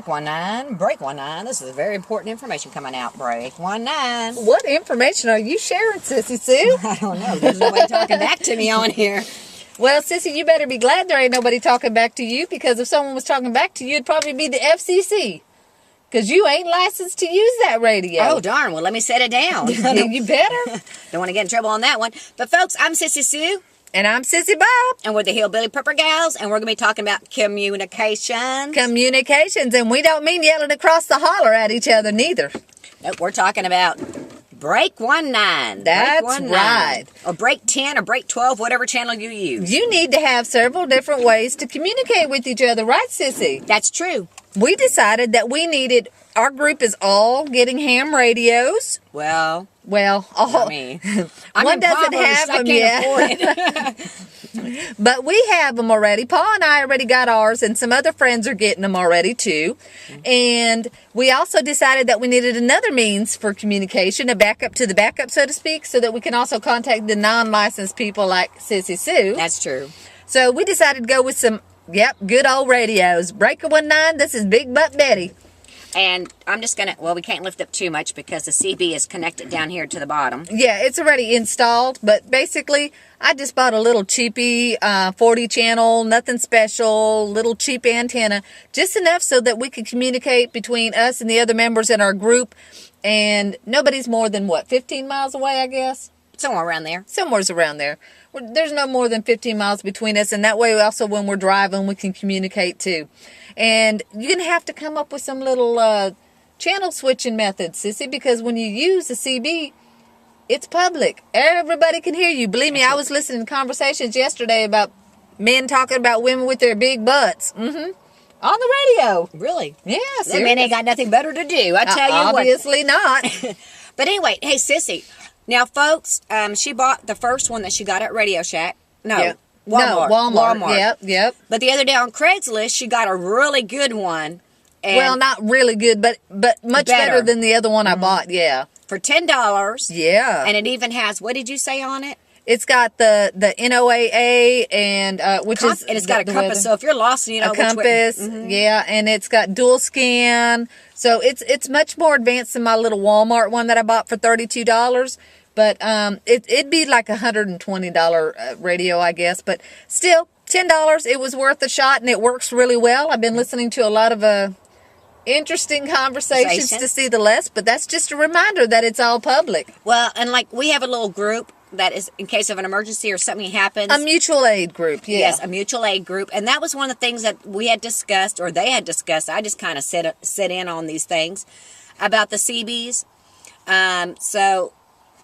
19. Break 19. This is very important information coming out. Break 19. What information are you sharing, Sissy Sue? I don't know. There's nobody talking back to me on here. Well, Sissy, you better be glad there ain't nobody talking back to you, because if someone was talking back to you, it'd probably be the FCC. Because you ain't licensed to use that radio. Oh, darn. Well, let me set it down. You better. Don't want to get in trouble on that one. But, folks, I'm Sissy Sue. And I'm Sissy Bob. And we're the Hillbilly Prepper Gals. And we're going to be talking about communications. Communications. And we don't mean yelling across the holler at each other, neither. Nope, we're talking about break 19. That's right. Or break 10 or break 12, whatever channel you use. You need to have several different ways to communicate with each other, right, Sissy? That's true. We decided that we needed, our group is all getting ham radios. Well, all, I mean, one doesn't have them yet. But we have them already. Paul and I already got ours, and some other friends are getting them already too. And we also decided that we needed another means for communication, a backup to the backup, so to speak, so that we can also contact the non-licensed people like Sissy Sue. That's true. So we decided to go with some, good old radios. Breaker 19, this is Big Butt Betty. And I'm just going to, well, we can't lift up too much because the CB is connected down here to the bottom. Yeah, it's already installed, but basically, I just bought a little cheapy 40 channel, nothing special, little cheap antenna, just enough so that we could communicate between us and the other members in our group, and nobody's more than, 15 miles away, I guess? Somewhere around there. Somewhere's around there. There's no more than 15 miles between us, and that way also when we're driving, we can communicate too. And you're going to have to come up with some little channel switching methods, Sissy, because when you use the CB, it's public. Everybody can hear you. Believe me, I was listening to conversations yesterday about men talking about women with their big butts. On the radio. Really? Yeah, seriously. That men ain't got nothing better to do. I tell you what. Obviously not. But anyway, hey, Sissy. Now, folks, she bought the first one that she got at Radio Shack. No. Yep. Walmart. No, Walmart. Yep. But the other day on Craigslist, she got a really good one. And well, not really good, but much better than the other one I bought, yeah. For $10. Yeah. And it even has, what did you say on it? It's got the NOAA and which is, and it's got a compass. So if you're lost, you know a compass, yeah, and it's got dual scan. So it's much more advanced than my little Walmart one that I bought for $32. But it'd be like $120 radio, I guess. But still, $10. It was worth a shot, and it works really well. I've been listening to a lot of interesting conversations to see the less, but that's just a reminder that it's all public. Well, and like we have a little group that is in case of an emergency or something happens. A mutual aid group, yeah. Yes, a mutual aid group. And that was one of the things that we had discussed, or they had discussed. I just kind of sit in on these things about the CBs. So,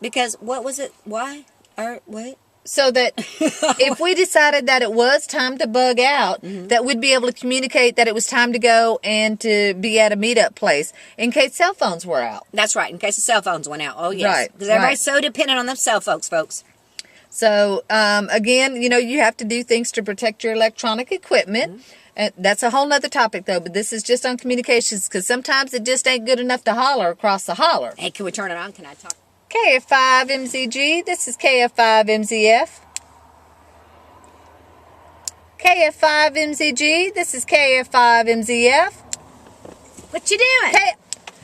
because what was it? Why? Or what? So that if we decided that it was time to bug out, that we'd be able to communicate that it was time to go and to be at a meetup place in case cell phones were out. That's right, in case the cell phones went out. Oh, yes. Right. Because everybody's so dependent on them cell phones, folks. So, again, you have to do things to protect your electronic equipment. And that's a whole nother topic, though. But this is just on communications because sometimes it just ain't good enough to holler across the holler. Hey, can we turn it on? Can I talk? KF5MZG, this is KF5MZF. KF5MZG, this is KF5MZF. What you doing? Hey,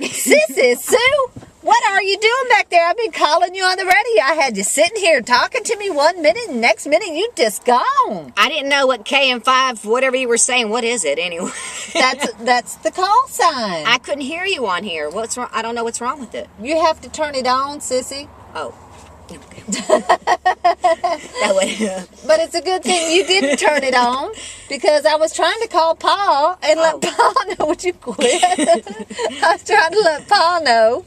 Sissy Sue, what are you doing back there? I've been calling you on the radio. I had you sitting here talking to me 1 minute, and next minute you just gone. I didn't know what KM5, whatever you were saying. What is it anyway? That's the call sign. I couldn't hear you on here. What's wrong? I don't know what's wrong with it. You have to turn it on, Sissy. Oh. That way. But it's a good thing you didn't turn it on because I was trying to call Paul and let Paul know. Would you quit? I was trying to let Paul know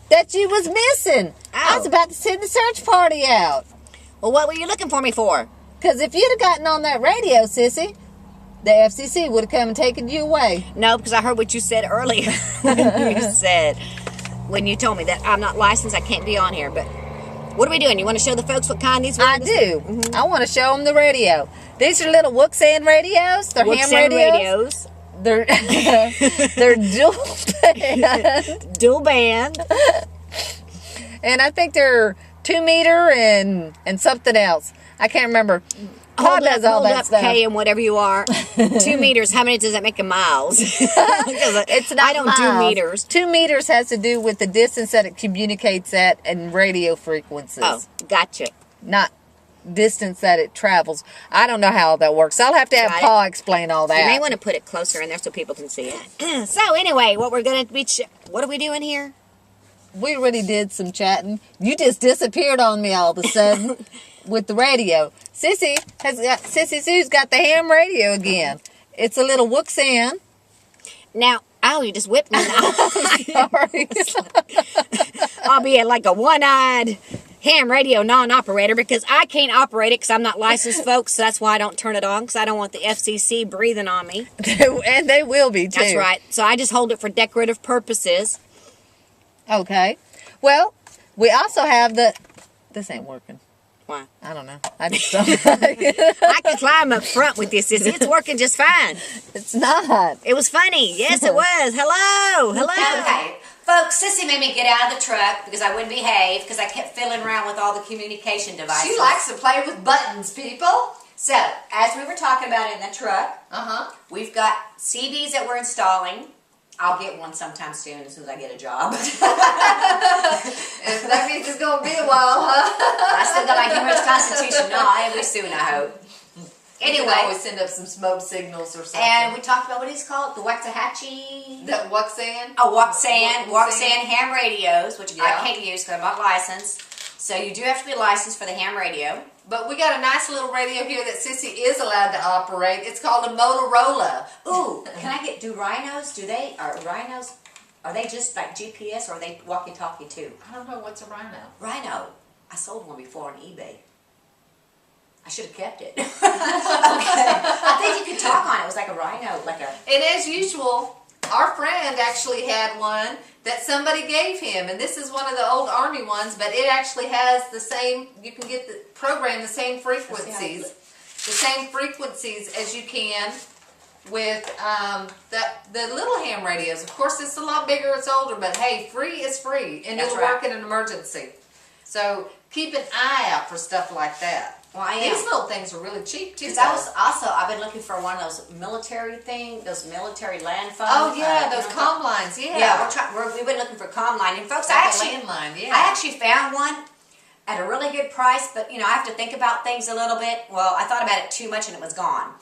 that you was missing. I was about to send the search party out. Well, what were you looking for me for? Because if you'd have gotten on that radio, Sissy, the FCC would have come and taken you away. No, because I heard what you said earlier. When you told me that I'm not licensed, I can't be on here. But what are we doing? You want to show the folks what kind these were? I do. I want to show them the radio. These are little Wooksan radios. They're ham radios. They're dual band. Dual band. And I think they're 2 meter and something else. I can't remember. Paul does all that stuff. Paying whatever you are. 2 meters. How many does that make in miles? It's not I don't do miles. meters. 2 meters has to do with the distance that it communicates at and radio frequencies. Oh, gotcha. Not distance that it travels. I don't know how that works. I'll have to have Paul explain all that. You may want to put it closer in there so people can see it. So anyway, what we're going to be... what are we doing here? We already did some chatting. You just disappeared on me all of a sudden with the radio. Sissy Sue's got the ham radio again. It's a little Wuxan. Now, you just whipped me. Sorry. I'll be like a one-eyed ham radio non-operator because I can't operate it because I'm not licensed, folks. So that's why I don't turn it on because I don't want the FCC breathing on me. And they will be, too. That's right. So I just hold it for decorative purposes. Okay. Well, we also have the... This ain't working. Why? I don't know. I just don't. I can climb up front with this. It's working just fine. It's not. It was funny. Yes, it was. Hello. Okay. Folks, Sissy made me get out of the truck because I wouldn't behave because I kept fiddling around with all the communication devices. She likes to play with buttons, people. So, as we were talking about in the truck, we've got CDs that we're installing. I'll get one sometime soon as I get a job. And that means it's going to be a while, huh? I still got my humorous constitution. No, I will soon, I hope. Anyway, always send up some smoke signals or something. And we talked about what it's called, the Waxahachie. The Wuxan? Oh, Wuxan ham radios, which I can't use because I'm not licensed. So you do have to be licensed for the ham radio. But we got a nice little radio here that Sissy is allowed to operate. It's called a Motorola. Ooh, do rhinos, are they just like GPS or are they walkie-talkie too? I don't know, what's a rhino? Rhino. I sold one before on eBay. I should have kept it. Okay. I think you could talk on it. It was like a rhino, And as usual, our friend actually had one that somebody gave him, and this is one of the old Army ones, but it actually has the same, you can get the program, the same frequencies as you can with the little ham radios. Of course, it's a lot bigger, it's older, but hey, free is free, and it'll work in an emergency. So keep an eye out for stuff like that. Well, I am. These little things are really cheap too. Because I've been looking for one of those military those military land phones. Oh yeah, those comm lines. Yeah. Yeah, we've been looking for comm line, and folks, like landline. Yeah. I actually found one at a really good price, but I have to think about things a little bit. Well, I thought about it too much, and it was gone.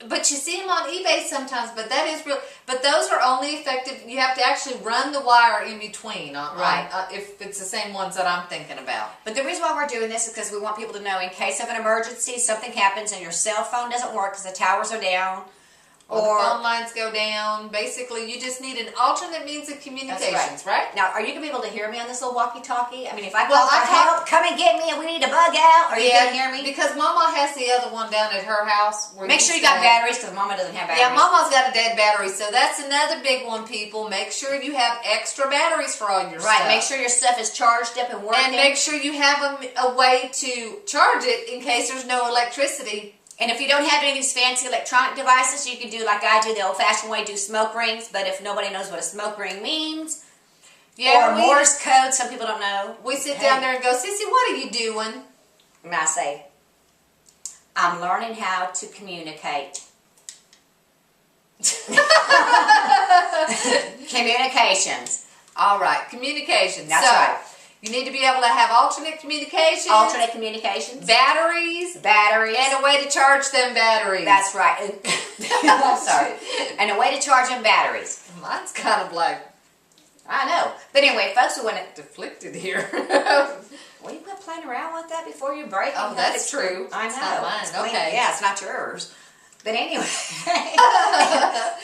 But you see them on eBay sometimes, but that is real. But those are only effective. You have to actually run the wire in between, if it's the same ones that I'm thinking about. But the reason why we're doing this is because we want people to know in case of an emergency, something happens and your cell phone doesn't work because the towers are down. Or the phone lines go down. Basically, you just need an alternate means of communications, right? Now, are you going to be able to hear me on this little walkie-talkie? I mean, if I call for help, come and get me and we need to bug out, are you going to hear me? Because Mama has the other one down at her house. Make sure you got batteries because Mama doesn't have batteries. Yeah, Mama's got a dead battery, so that's another big one, people. Make sure you have extra batteries for all your stuff. Right, make sure your stuff is charged up and working. And make sure you have a way to charge it in case there's no electricity. And if you don't have any of these fancy electronic devices, you can do like I do, the old-fashioned way, do smoke rings. But if nobody knows what a smoke ring means, or Morse code, some people don't know. We sit down there and go, Sissy, what are you doing? And I say, I'm learning how to communicate. Communications. All right, communications. That's right. You need to be able to have alternate communications. Alternate communications. Batteries. And a way to charge them batteries. That's right. I'm sorry. And a way to charge them batteries. Mine's kind of like... I know. But anyway, folks, we want it deflected here. Well, you quit playing around with that before you break it. Oh, that's true. I know. It's not mine. Okay. Yeah, it's not yours. But anyway,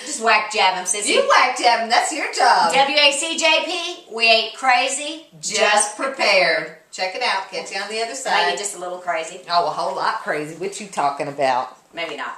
just whack jab them, Sissy. You whack jab them. That's your job. WACJP, we ain't crazy, just prepared. Check it out. Catch you on the other side. Maybe just a little crazy. Oh, a whole lot crazy. What you talking about? Maybe not.